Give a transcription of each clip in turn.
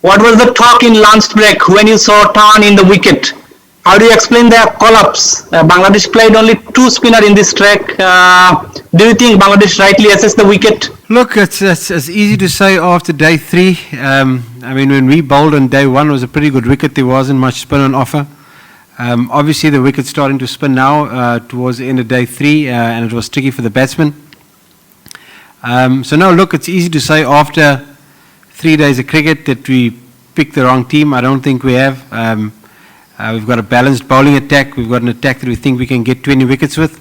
What was the talk in lunch break when you saw a turn in the wicket? How do you explain their collapse? Bangladesh played only 2 spinner in this track. Do you think Bangladesh rightly assessed the wicket? Look, it's easy to say after day 3. I mean, when we bowled on day 1, it was a pretty good wicket. There wasn't much spin on offer. Obviously, the wicket's starting to spin now towards the end of day 3, and it was tricky for the batsmen. So no, look, it's easy to say after 3 days of cricket that we picked the wrong team. I don't think we have. We've got a balanced bowling attack. We've got an attack that we think we can get 20 wickets with.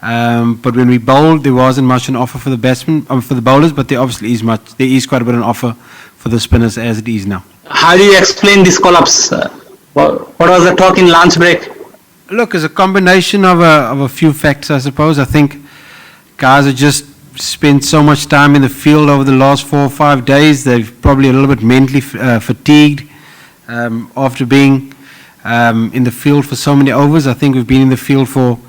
But when we bowled, there wasn't much on offer for the batsmen, for the bowlers. But there obviously is much. There is quite a bit on offer for the spinners as it is now. How do you explain this collapse? What was the talk in lunch break? Look, it's a combination of a few factors, I suppose. I think guys have just spent so much time in the field over the last 4 or 5 days. They're probably a little bit mentally fatigued after being in the field for so many overs. I think we've been in the field for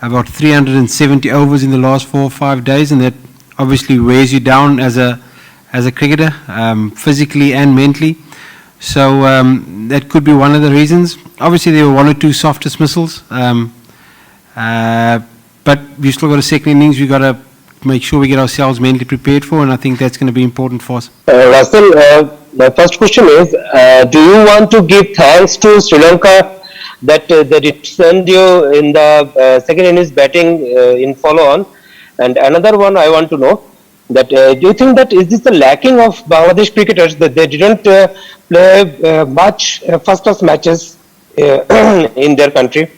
about 370 overs in the last 4 or 5 days, and that obviously wears you down as a cricketer, physically and mentally. So that could be one of the reasons. Obviously, there were 1 or 2 soft dismissals, but we've still got a second innings. We've got to make sure we get ourselves mentally prepared for, and I think that's going to be important for us. Russell, my first question is, do you want to give thanks to Sri Lanka that it sent you in the second innings batting in follow-on? And another one I want to know, that do you think that is this the lacking of Bangladesh cricketers, that they didn't play much first-class matches in their country?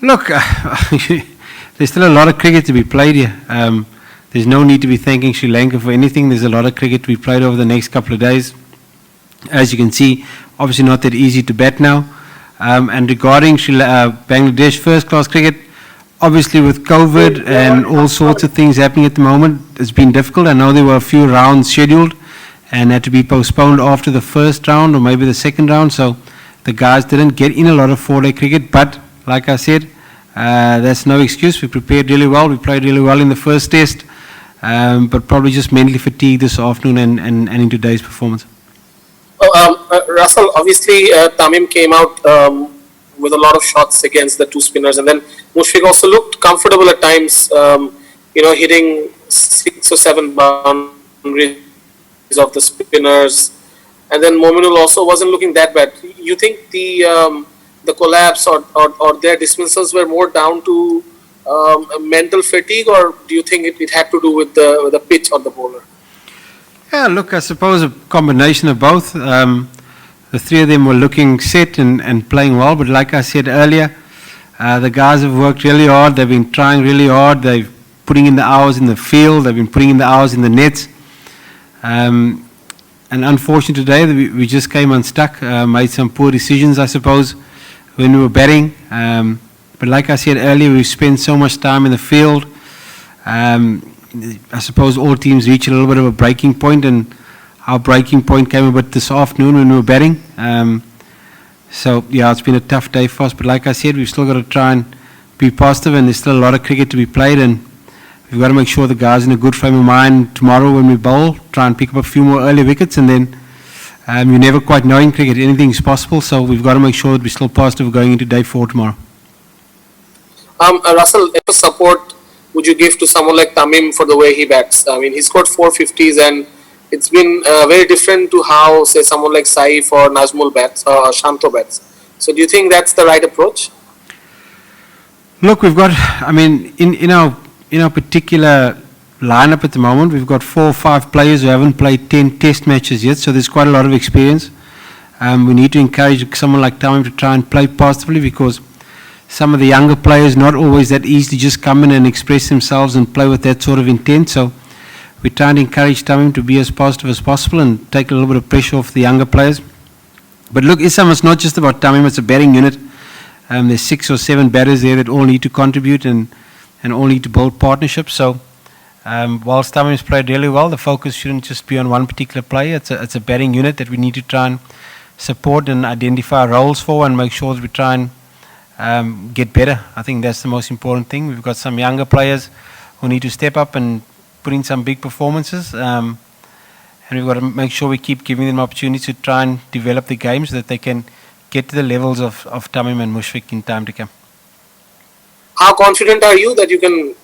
Look, there's still a lot of cricket to be played here. There's no need to be thanking Sri Lanka for anything. There's a lot of cricket to be played over the next couple of days. As you can see, obviously not that easy to bat now. And regarding Bangladesh first-class cricket, obviously with COVID and all sorts of things happening at the moment, it's been difficult. I know there were a few rounds scheduled and had to be postponed after the first round or maybe the second round. So the guys didn't get in a lot of 4-day cricket. But like I said, that's no excuse. We prepared really well. We played really well in the first test, but probably just mentally fatigued this afternoon and in today's performance. Russell, obviously Tamim came out with a lot of shots against the 2 spinners, and then Mushfiq also looked comfortable at times, hitting 6 or 7 boundaries of the spinners, and then Mominul also wasn't looking that bad. You think the collapse or their dismissals were more down to mental fatigue, or do you think it had to do with the pitch or the bowler? Yeah, look, I suppose a combination of both. The 3 of them were looking set and playing well, but like I said earlier, the guys have worked really hard. They've been trying really hard. They've putting in the hours in the field. They've been putting in the hours in the nets. And unfortunately today, we just came unstuck, made some poor decisions, I suppose, when we were batting. But like I said earlier, we've spent so much time in the field. I suppose all teams reach a little bit of a breaking point, and our breaking point came a bit this afternoon when we were batting. So yeah, it's been a tough day for us, but like I said, we've still got to try and be positive, and there's still a lot of cricket to be played, and we've got to make sure the guys are in a good frame of mind tomorrow when we bowl, try and pick up a few more early wickets, and then you never quite know in cricket, anything's possible, so we've got to make sure that we're still positive going into day 4 tomorrow. Russell, what support would you give to someone like Tamim for the way he bats? I mean, he scored 450s, and it's been very different to how, say, someone like Saif or Nazmul bats or Shanto bats. So do you think that's the right approach? Look, we've got, I mean, in our particular lineup at the moment, we've got 4 or 5 players who haven't played 10 test matches yet, so there's quite a lot of experience. We need to encourage someone like Tamim to try and play positively, because some of the younger players not always that easy to just come in and express themselves and play with that sort of intent. So we're trying to encourage Tamim to be as positive as possible and take a little bit of pressure off the younger players. But look, it's not just about Tamim, it's a batting unit. There's 6 or 7 batters there that all need to contribute and all need to build partnerships. So whilst Tamim has played really well, the focus shouldn't just be on one particular player. It's a batting unit that we need to try and support and identify roles for and make sure that we try and get better. I think that's the most important thing. We've got some younger players who need to step up and put in some big performances, and and we've got to make sure we keep giving them opportunities to try and develop the game so that they can get to the levels of Tamim and Mushfiq in time to come. How confident are you that you can,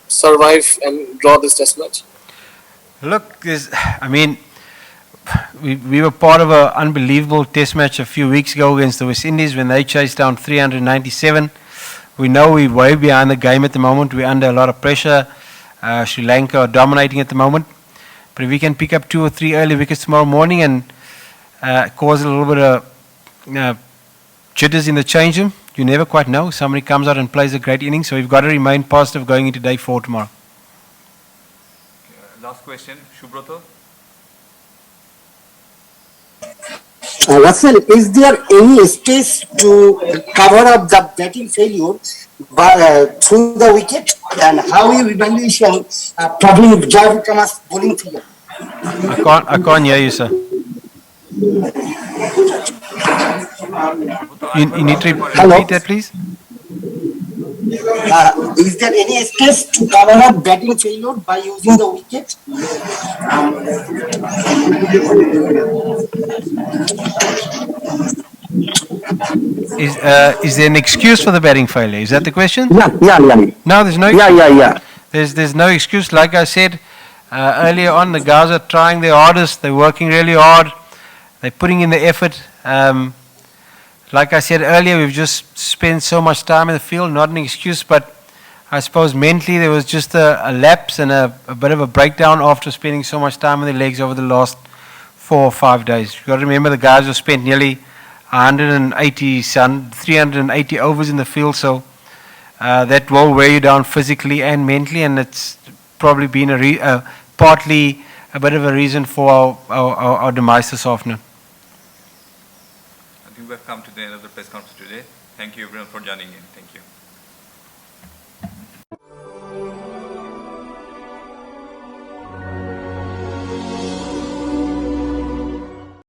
survive and draw this test match? Look, we were part of an unbelievable test match a few weeks ago against the West Indies when they chased down 397. We know we're way behind the game at the moment. We're under a lot of pressure. Sri Lanka are dominating at the moment. But if we can pick up 2 or 3 early wickets tomorrow morning and cause a little bit of jitters in the change room, you never quite know. Somebody comes out and plays a great inning, so we've got to remain positive going into day 4 tomorrow. Last question, Shubroto. Russell, is there any space to cover up the batting failure through the wicket? And how you evaluation problem with Javed Kama's bowling failure? I can't hear you, sir. You need to repeat that, please. Is there any space to cover up batting failure by using the wicket? Is there an excuse for the batting failure? Is that the question? Yeah. No, there's no. Yeah. There's no excuse. Like I said earlier on, the guys are trying their hardest. They're working really hard. They're putting in the effort. Like I said earlier, we've just spent so much time in the field. Not an excuse, but I suppose mentally there was just a lapse and a bit of a breakdown after spending so much time on the legs over the last 4 or 5 days. You've got to remember the guys have spent nearly 380 overs in the field, so that will wear you down physically and mentally, and it's probably been partly a bit of a reason for our demise this afternoon. I think we have come to the end of the press conference today. Thank you everyone for joining in. Thank you.